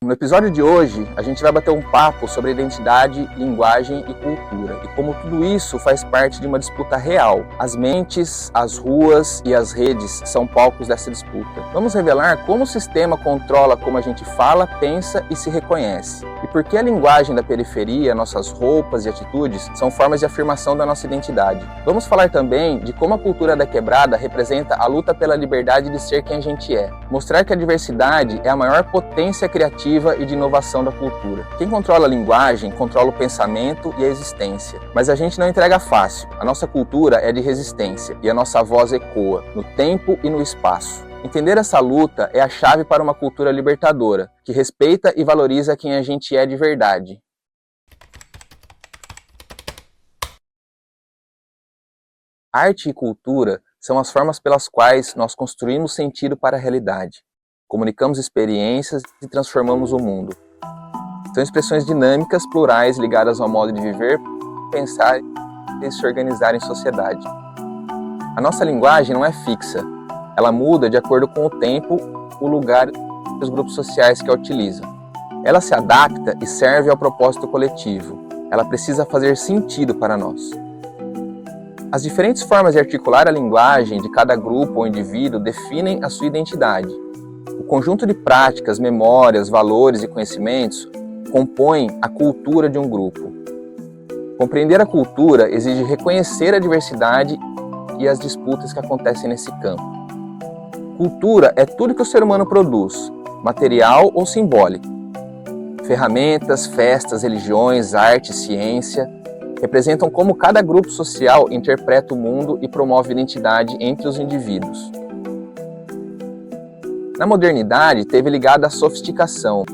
No episódio de hoje, a gente vai bater um papo sobre identidade, linguagem e cultura, e como tudo isso faz parte de uma disputa real. As mentes, as ruas e as redes são palcos dessa disputa. Vamos revelar como o sistema controla como a gente fala, pensa e se reconhece. E por que a linguagem da periferia, nossas roupas e atitudes são formas de afirmação da nossa identidade. Vamos falar também de como a cultura da quebrada representa a luta pela liberdade de ser quem a gente é. Mostrar que a diversidade é a maior potência criativa e de inovação da cultura. Quem controla a linguagem, controla o pensamento e a existência. Mas a gente não entrega fácil. A nossa cultura é de resistência e a nossa voz ecoa no tempo e no espaço. Entender essa luta é a chave para uma cultura libertadora, que respeita e valoriza quem a gente é de verdade. Arte e cultura são as formas pelas quais nós construímos sentido para a realidade. Comunicamos experiências e transformamos o mundo. São expressões dinâmicas, plurais, ligadas ao modo de viver, pensar e se organizar em sociedade. A nossa linguagem não é fixa. Ela muda de acordo com o tempo, o lugar e os grupos sociais que a utilizam. Ela se adapta e serve ao propósito coletivo. Ela precisa fazer sentido para nós. As diferentes formas de articular a linguagem de cada grupo ou indivíduo definem a sua identidade. O conjunto de práticas, memórias, valores e conhecimentos compõem a cultura de um grupo. Compreender a cultura exige reconhecer a diversidade e as disputas que acontecem nesse campo. Cultura é tudo que o ser humano produz, material ou simbólico. Ferramentas, festas, religiões, arte, ciência, representam como cada grupo social interpreta o mundo e promove identidade entre os indivíduos. Na modernidade, teve ligada à sofisticação,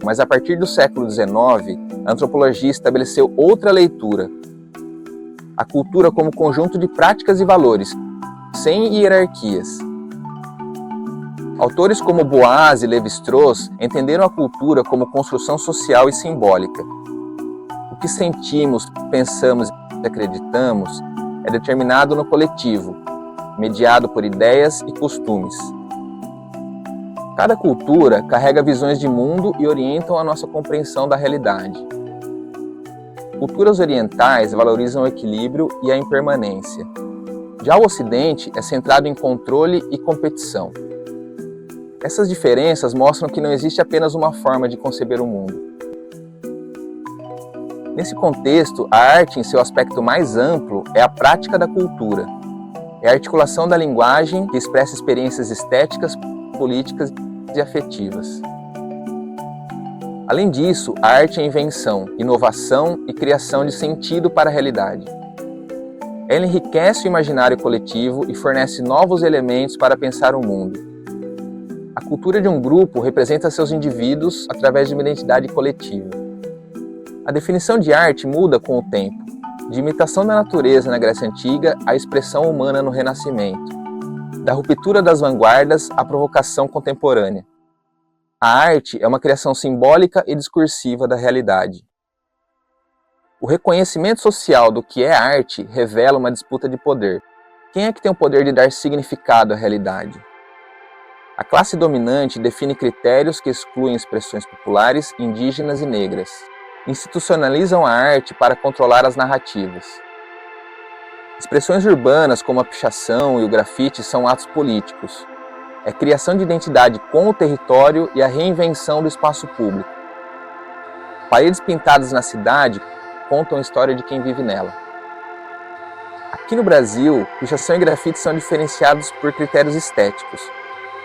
mas a partir do século XIX, a antropologia estabeleceu outra leitura. A cultura como conjunto de práticas e valores, sem hierarquias. Autores como Boas e Lévi-Strauss entenderam a cultura como construção social e simbólica. O que sentimos, pensamos e acreditamos é determinado no coletivo, mediado por ideias e costumes. Cada cultura carrega visões de mundo e orientam a nossa compreensão da realidade. Culturas orientais valorizam o equilíbrio e a impermanência. Já o Ocidente é centrado em controle e competição. Essas diferenças mostram que não existe apenas uma forma de conceber o mundo. Nesse contexto, a arte, em seu aspecto mais amplo, é a prática da cultura. É a articulação da linguagem que expressa experiências estéticas, políticas e afetivas. Além disso, a arte é invenção, inovação e criação de sentido para a realidade. Ela enriquece o imaginário coletivo e fornece novos elementos para pensar o mundo. A cultura de um grupo representa seus indivíduos através de uma identidade coletiva. A definição de arte muda com o tempo, de imitação da natureza na Grécia Antiga à expressão humana no Renascimento. Da ruptura das vanguardas à provocação contemporânea. A arte é uma criação simbólica e discursiva da realidade. O reconhecimento social do que é arte revela uma disputa de poder. Quem é que tem o poder de dar significado à realidade? A classe dominante define critérios que excluem expressões populares, indígenas e negras. Institucionalizam a arte para controlar as narrativas. Expressões urbanas como a pichação e o grafite são atos políticos. É criação de identidade com o território e a reinvenção do espaço público. Paredes pintadas na cidade contam a história de quem vive nela. Aqui no Brasil, pichação e grafite são diferenciados por critérios estéticos.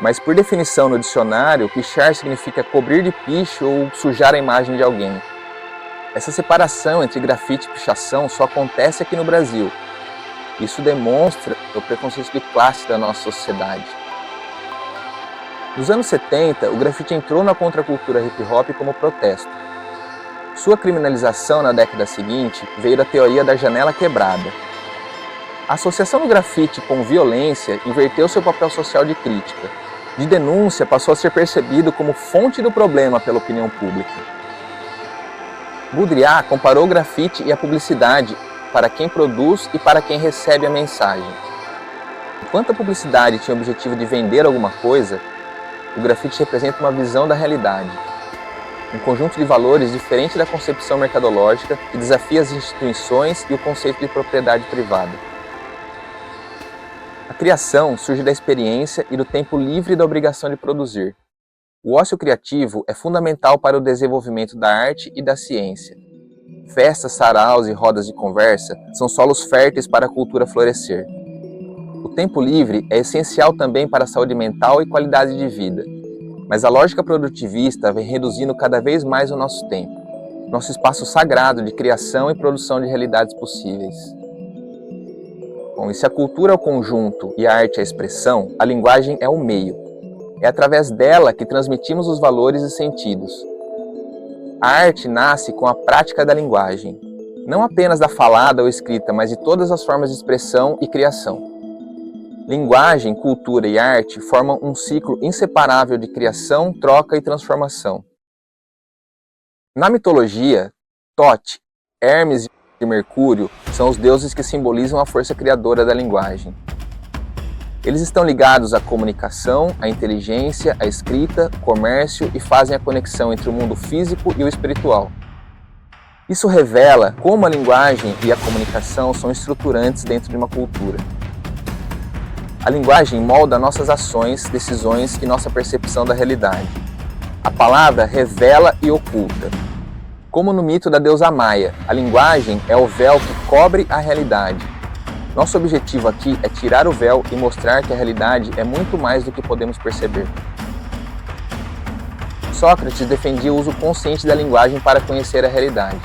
Mas por definição no dicionário, pichar significa cobrir de piche ou sujar a imagem de alguém. Essa separação entre grafite e pichação só acontece aqui no Brasil. Isso demonstra o preconceito de classe da nossa sociedade. Nos anos 70, o grafite entrou na contracultura hip-hop como protesto. Sua criminalização na década seguinte veio da teoria da janela quebrada. A associação do grafite com violência inverteu seu papel social de crítica. De denúncia, passou a ser percebido como fonte do problema pela opinião pública. Baudrillard comparou o grafite e a publicidade para quem produz e para quem recebe a mensagem. Enquanto a publicidade tinha o objetivo de vender alguma coisa, o grafite representa uma visão da realidade. um conjunto de valores diferente da concepção mercadológica que desafia as instituições e o conceito de propriedade privada. A criação surge da experiência e do tempo livre da obrigação de produzir. O ócio criativo é fundamental para o desenvolvimento da arte e da ciência. Festas, saraus e rodas de conversa são solos férteis para a cultura florescer. O tempo livre é essencial também para a saúde mental e qualidade de vida. Mas a lógica produtivista vem reduzindo cada vez mais o nosso tempo, nosso espaço sagrado de criação e produção de realidades possíveis. Bom, e se a cultura é o conjunto e a arte é a expressão, a linguagem é o meio. É através dela que transmitimos os valores e sentidos. A arte nasce com a prática da linguagem, não apenas da falada ou escrita, mas de todas as formas de expressão e criação. Linguagem, cultura e arte formam um ciclo inseparável de criação, troca e transformação. Na mitologia, Tote, Hermes e Mercúrio são os deuses que simbolizam a força criadora da linguagem. Eles estão ligados à comunicação, à inteligência, à escrita, comércio e fazem a conexão entre o mundo físico e o espiritual. Isso revela como a linguagem e a comunicação são estruturantes dentro de uma cultura. A linguagem molda nossas ações, decisões e nossa percepção da realidade. A palavra revela e oculta. Como no mito da deusa Maia, a linguagem é o véu que cobre a realidade. Nosso objetivo aqui é tirar o véu e mostrar que a realidade é muito mais do que podemos perceber. Sócrates defendia o uso consciente da linguagem para conhecer a realidade.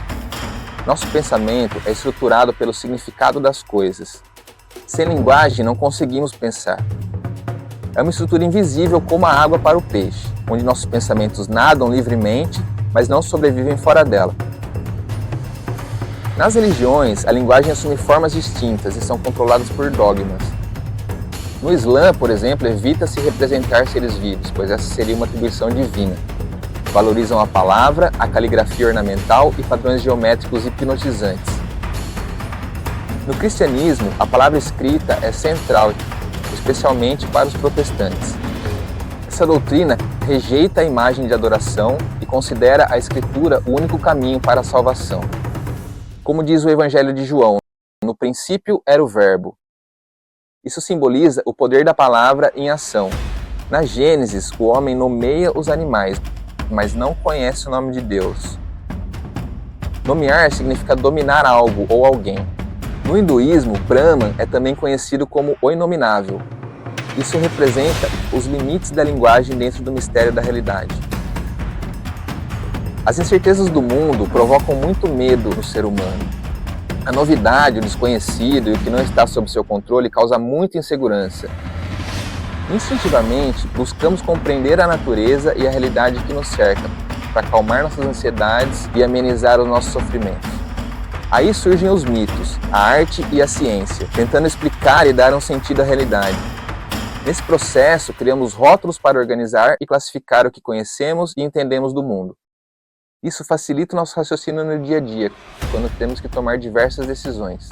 Nosso pensamento é estruturado pelo significado das coisas. Sem linguagem, não conseguimos pensar. É uma estrutura invisível como a água para o peixe, onde nossos pensamentos nadam livremente, mas não sobrevivem fora dela. Nas religiões, a linguagem assume formas distintas e são controladas por dogmas. No Islã, por exemplo, evita-se representar seres vivos, pois essa seria uma atribuição divina. Valorizam a palavra, a caligrafia ornamental e padrões geométricos hipnotizantes. No cristianismo, a palavra escrita é central, especialmente para os protestantes. Essa doutrina rejeita a imagem de adoração e considera a escritura o único caminho para a salvação. Como diz o Evangelho de João, no princípio era o Verbo. Isso simboliza o poder da palavra em ação. Na Gênesis, o homem nomeia os animais, mas não conhece o nome de Deus. Nomear significa dominar algo ou alguém. No hinduísmo, Brahman é também conhecido como o inominável. Isso representa os limites da linguagem dentro do mistério da realidade. As incertezas do mundo provocam muito medo no ser humano. A novidade, o desconhecido e o que não está sob seu controle causa muita insegurança. Instintivamente, buscamos compreender a natureza e a realidade que nos cerca, para acalmar nossas ansiedades e amenizar os nossos sofrimentos. Aí surgem os mitos, a arte e a ciência, tentando explicar e dar um sentido à realidade. Nesse processo, criamos rótulos para organizar e classificar o que conhecemos e entendemos do mundo. Isso facilita o nosso raciocínio no dia a dia, quando temos que tomar diversas decisões.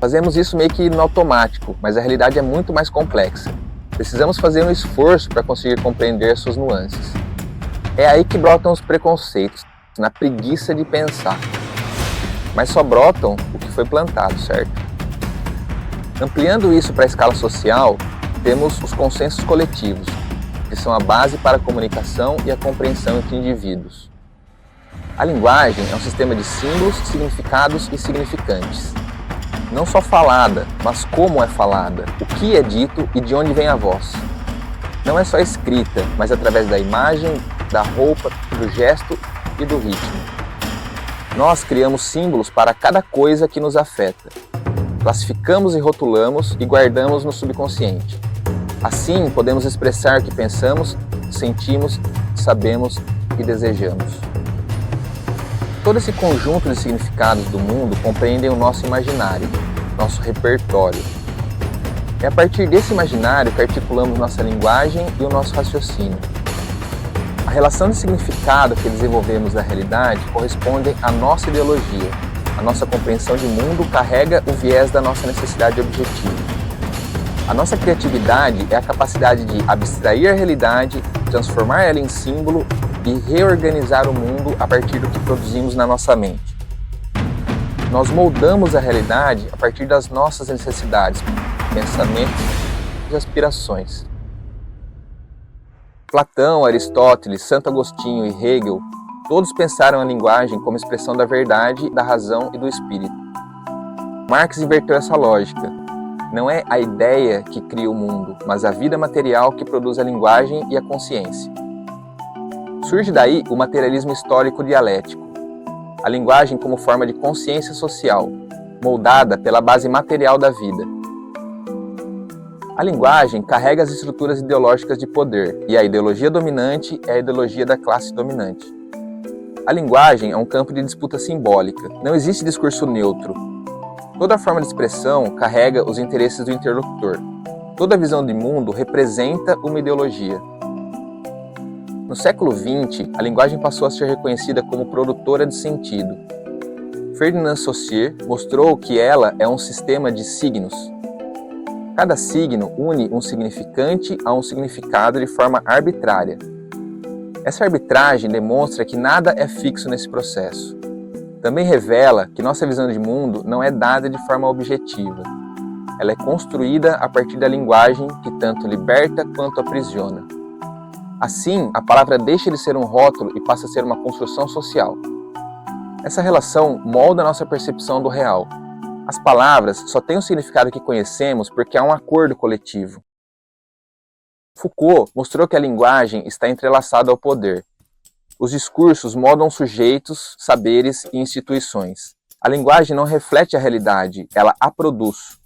Fazemos isso meio que no automático, mas a realidade é muito mais complexa. Precisamos fazer um esforço para conseguir compreender suas nuances. É aí que brotam os preconceitos, na preguiça de pensar. Mas só brotam o que foi plantado, certo? Ampliando isso para a escala social, temos os consensos coletivos, que são a base para a comunicação e a compreensão entre indivíduos. A linguagem é um sistema de símbolos, significados e significantes. Não só falada, mas como é falada, o que é dito e de onde vem a voz. Não é só escrita, mas através da imagem, da roupa, do gesto e do ritmo. Nós criamos símbolos para cada coisa que nos afeta. Classificamos e rotulamos e guardamos no subconsciente. Assim, podemos expressar o que pensamos, sentimos, sabemos e desejamos. Todo esse conjunto de significados do mundo compreendem o nosso imaginário, nosso repertório. É a partir desse imaginário que articulamos nossa linguagem e o nosso raciocínio. A relação de significado que desenvolvemos da realidade corresponde à nossa ideologia. A nossa compreensão de mundo carrega o viés da nossa necessidade objetiva. A nossa criatividade é a capacidade de abstrair a realidade, transformar ela em símbolo e reorganizar o mundo a partir do que produzimos na nossa mente. Nós moldamos a realidade a partir das nossas necessidades, pensamentos e aspirações. Platão, Aristóteles, Santo Agostinho e Hegel, todos pensaram a linguagem como expressão da verdade, da razão e do espírito. Marx inverteu essa lógica. Não é a ideia que cria o mundo, mas a vida material que produz a linguagem e a consciência. Surge daí o materialismo histórico dialético. A linguagem como forma de consciência social, moldada pela base material da vida. A linguagem carrega as estruturas ideológicas de poder, e a ideologia dominante é a ideologia da classe dominante. A linguagem é um campo de disputa simbólica. Não existe discurso neutro. Toda forma de expressão carrega os interesses do interlocutor. Toda visão de mundo representa uma ideologia. No século XX, a linguagem passou a ser reconhecida como produtora de sentido. Ferdinand Saussure mostrou que ela é um sistema de signos. Cada signo une um significante a um significado de forma arbitrária. Essa arbitragem demonstra que nada é fixo nesse processo. Também revela que nossa visão de mundo não é dada de forma objetiva. Ela é construída a partir da linguagem que tanto liberta quanto aprisiona. Assim, a palavra deixa de ser um rótulo e passa a ser uma construção social. Essa relação molda nossa percepção do real. As palavras só têm o significado que conhecemos porque há um acordo coletivo. Foucault mostrou que a linguagem está entrelaçada ao poder. Os discursos moldam sujeitos, saberes e instituições. A linguagem não reflete a realidade, ela a produz.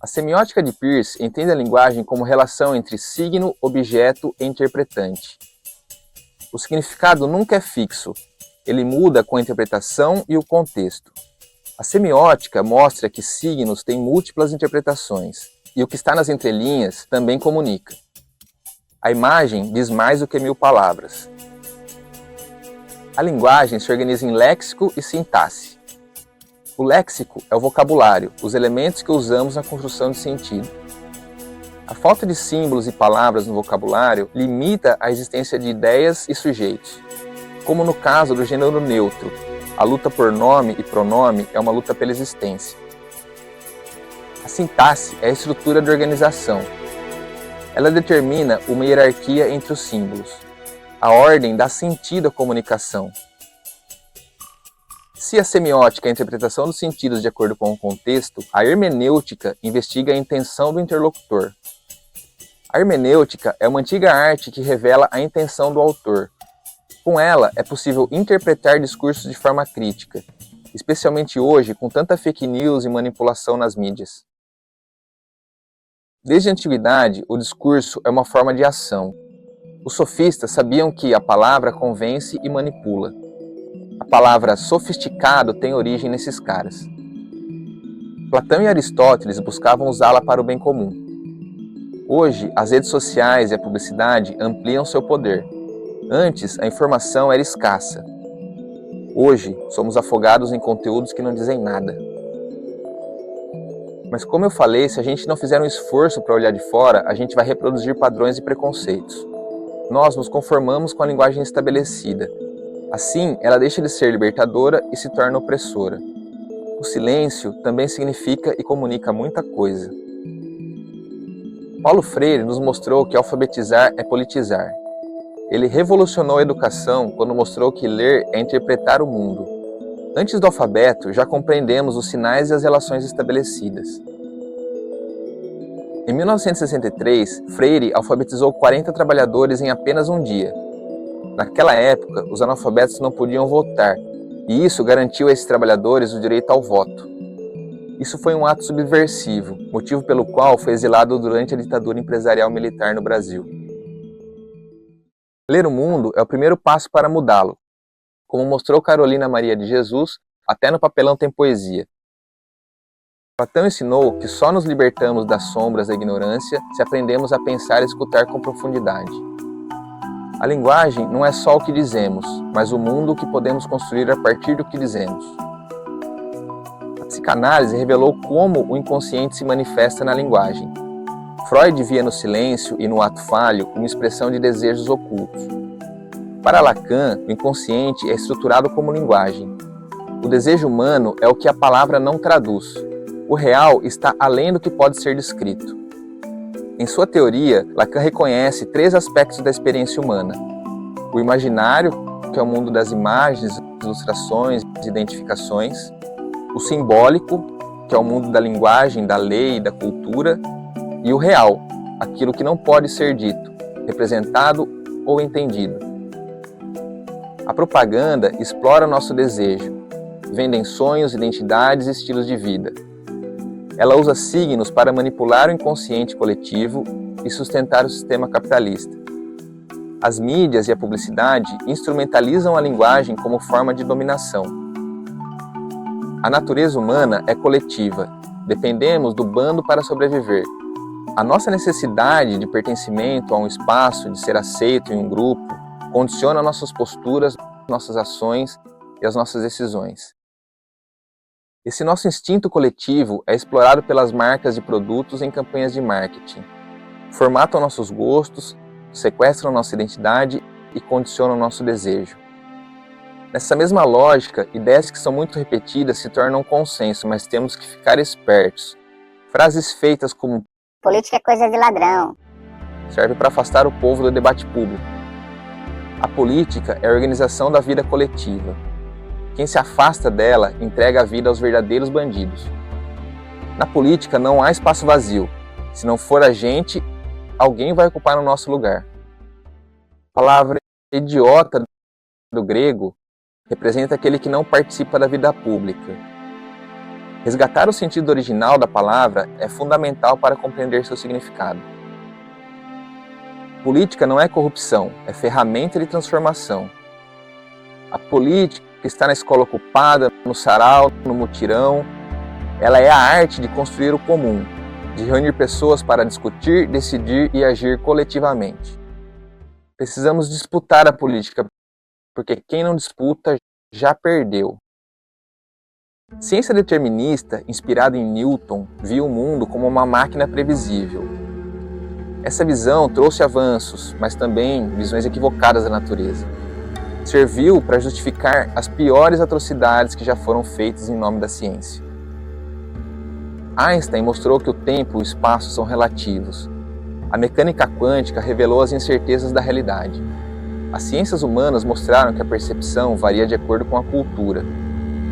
A semiótica de Peirce entende a linguagem como relação entre signo, objeto e interpretante. O significado nunca é fixo, ele muda com a interpretação e o contexto. A semiótica mostra que signos têm múltiplas interpretações, e o que está nas entrelinhas também comunica. A imagem diz mais do que 1000 palavras. A linguagem se organiza em léxico e sintaxe. O léxico é o vocabulário, os elementos que usamos na construção de sentido. A falta de símbolos e palavras no vocabulário limita a existência de ideias e sujeitos. Como no caso do gênero neutro, a luta por nome e pronome é uma luta pela existência. A sintaxe é a estrutura de organização. Ela determina uma hierarquia entre os símbolos. A ordem dá sentido à comunicação. Se a semiótica é a interpretação dos sentidos de acordo com o contexto, a hermenêutica investiga a intenção do interlocutor. A hermenêutica é uma antiga arte que revela a intenção do autor. Com ela, é possível interpretar discursos de forma crítica, especialmente hoje com tanta fake news e manipulação nas mídias. Desde a antiguidade, o discurso é uma forma de ação. Os sofistas sabiam que a palavra convence e manipula. A palavra sofisticado tem origem nesses caras. Platão e Aristóteles buscavam usá-la para o bem comum. Hoje, as redes sociais e a publicidade ampliam seu poder. Antes, a informação era escassa. Hoje, somos afogados em conteúdos que não dizem nada. Mas como eu falei, se a gente não fizer um esforço para olhar de fora, a gente vai reproduzir padrões e preconceitos. Nós nos conformamos com a linguagem estabelecida. Assim, ela deixa de ser libertadora e se torna opressora. O silêncio também significa e comunica muita coisa. Paulo Freire nos mostrou que alfabetizar é politizar. Ele revolucionou a educação quando mostrou que ler é interpretar o mundo. Antes do alfabeto, já compreendemos os sinais e as relações estabelecidas. Em 1963, Freire alfabetizou 40 trabalhadores em apenas um dia. Naquela época, os analfabetos não podiam votar, e isso garantiu a esses trabalhadores o direito ao voto. Isso foi um ato subversivo, motivo pelo qual foi exilado durante a ditadura empresarial militar no Brasil. Ler o mundo é o primeiro passo para mudá-lo. Como mostrou Carolina Maria de Jesus, até no papelão tem poesia. Platão ensinou que só nos libertamos das sombras da ignorância se aprendemos a pensar e escutar com profundidade. A linguagem não é só o que dizemos, mas o mundo que podemos construir a partir do que dizemos. A psicanálise revelou como o inconsciente se manifesta na linguagem. Freud via no silêncio e no ato falho uma expressão de desejos ocultos. Para Lacan, o inconsciente é estruturado como linguagem. O desejo humano é o que a palavra não traduz. O real está além do que pode ser descrito. Em sua teoria, Lacan reconhece 3 aspectos da experiência humana: o imaginário, que é o mundo das imagens, ilustrações e identificações; o simbólico, que é o mundo da linguagem, da lei e da cultura; e o real, aquilo que não pode ser dito, representado ou entendido. A propaganda explora nosso desejo, vendem sonhos, identidades e estilos de vida. Ela usa signos para manipular o inconsciente coletivo e sustentar o sistema capitalista. As mídias e a publicidade instrumentalizam a linguagem como forma de dominação. A natureza humana é coletiva, dependemos do bando para sobreviver. A nossa necessidade de pertencimento a um espaço, de ser aceito em um grupo, condiciona nossas posturas, nossas ações e as nossas decisões. Esse nosso instinto coletivo é explorado pelas marcas de produtos em campanhas de marketing. Formatam nossos gostos, sequestram nossa identidade e condicionam nosso desejo. Nessa mesma lógica, ideias que são muito repetidas se tornam consenso, mas temos que ficar espertos. Frases feitas como política é coisa de ladrão servem para afastar o povo do debate público. A política é a organização da vida coletiva. Quem se afasta dela entrega a vida aos verdadeiros bandidos. Na política não há espaço vazio. Se não for a gente, alguém vai ocupar no nosso lugar. A palavra idiota do grego representa aquele que não participa da vida pública. Resgatar o sentido original da palavra é fundamental para compreender seu significado. Política não é corrupção, é ferramenta de transformação. A política que está na escola ocupada, no sarau, no mutirão, ela é a arte de construir o comum, de reunir pessoas para discutir, decidir e agir coletivamente. Precisamos disputar a política, porque quem não disputa já perdeu. Ciência determinista, inspirada em Newton, viu o mundo como uma máquina previsível. Essa visão trouxe avanços, mas também visões equivocadas da natureza. Serviu para justificar as piores atrocidades que já foram feitas em nome da ciência. Einstein mostrou que o tempo e o espaço são relativos. A mecânica quântica revelou as incertezas da realidade. As ciências humanas mostraram que a percepção varia de acordo com a cultura.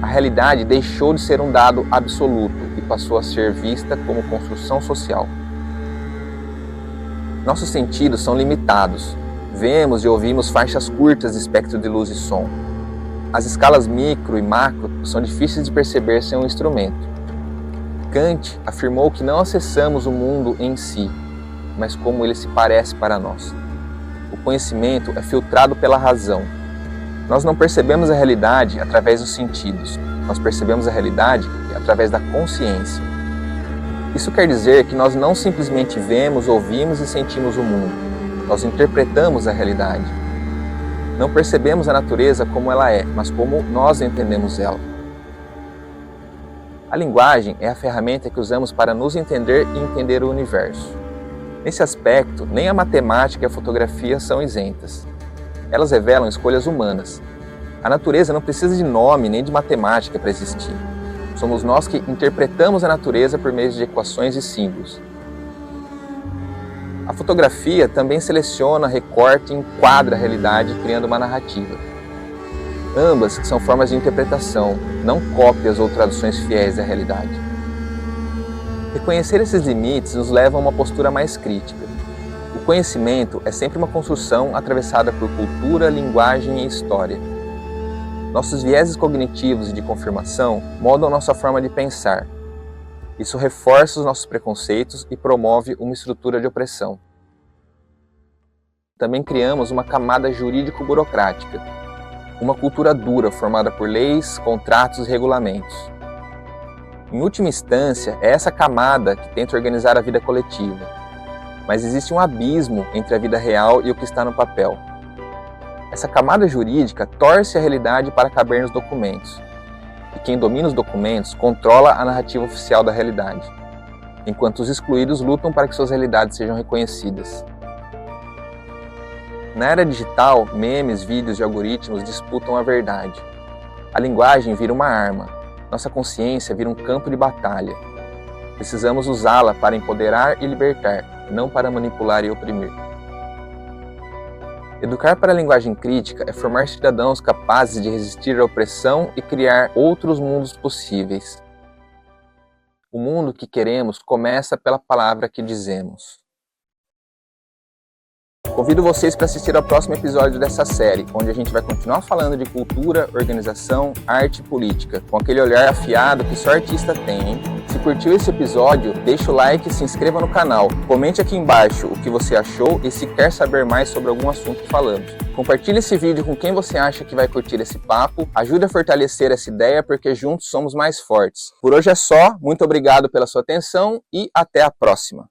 A realidade deixou de ser um dado absoluto e passou a ser vista como construção social. Nossos sentidos são limitados. Vemos e ouvimos faixas curtas de espectro de luz e som. As escalas micro e macro são difíceis de perceber sem um instrumento. Kant afirmou que não acessamos o mundo em si, mas como ele se parece para nós. O conhecimento é filtrado pela razão. Nós não percebemos a realidade através dos sentidos, nós percebemos a realidade através da consciência. Isso quer dizer que nós não simplesmente vemos, ouvimos e sentimos o mundo. Nós interpretamos a realidade. Não percebemos a natureza como ela é, mas como nós entendemos ela. A linguagem é a ferramenta que usamos para nos entender e entender o universo. Nesse aspecto, nem a matemática e a fotografia são isentas. Elas revelam escolhas humanas. A natureza não precisa de nome nem de matemática para existir. Somos nós que interpretamos a natureza por meio de equações e símbolos. A fotografia também seleciona, recorta e enquadra a realidade, criando uma narrativa. Ambas são formas de interpretação, não cópias ou traduções fiéis da realidade. Reconhecer esses limites nos leva a uma postura mais crítica. O conhecimento é sempre uma construção atravessada por cultura, linguagem e história. Nossos vieses cognitivos e de confirmação moldam nossa forma de pensar. Isso reforça os nossos preconceitos e promove uma estrutura de opressão. Também criamos uma camada jurídico-burocrática, uma cultura dura formada por leis, contratos e regulamentos. Em última instância, é essa camada que tenta organizar a vida coletiva. Mas existe um abismo entre a vida real e o que está no papel. Essa camada jurídica torce a realidade para caber nos documentos. E quem domina os documentos controla a narrativa oficial da realidade. enquanto os excluídos lutam para que suas realidades sejam reconhecidas. Na era digital, memes, vídeos e algoritmos disputam a verdade. A linguagem vira uma arma, nossa consciência vira um campo de batalha. Precisamos usá-la para empoderar e libertar, não para manipular e oprimir. Educar para a linguagem crítica é formar cidadãos capazes de resistir à opressão e criar outros mundos possíveis. O mundo que queremos começa pela palavra que dizemos. Convido vocês para assistir ao próximo episódio dessa série, onde a gente vai continuar falando de cultura, organização, arte e política, com aquele olhar afiado que só artista tem, hein? Se curtiu esse episódio, deixa o like e se inscreva no canal. Comente aqui embaixo o que você achou e se quer saber mais sobre algum assunto que falamos. Compartilhe esse vídeo com quem você acha que vai curtir esse papo, ajude a fortalecer essa ideia porque juntos somos mais fortes. Por hoje é só, muito obrigado pela sua atenção e até a próxima.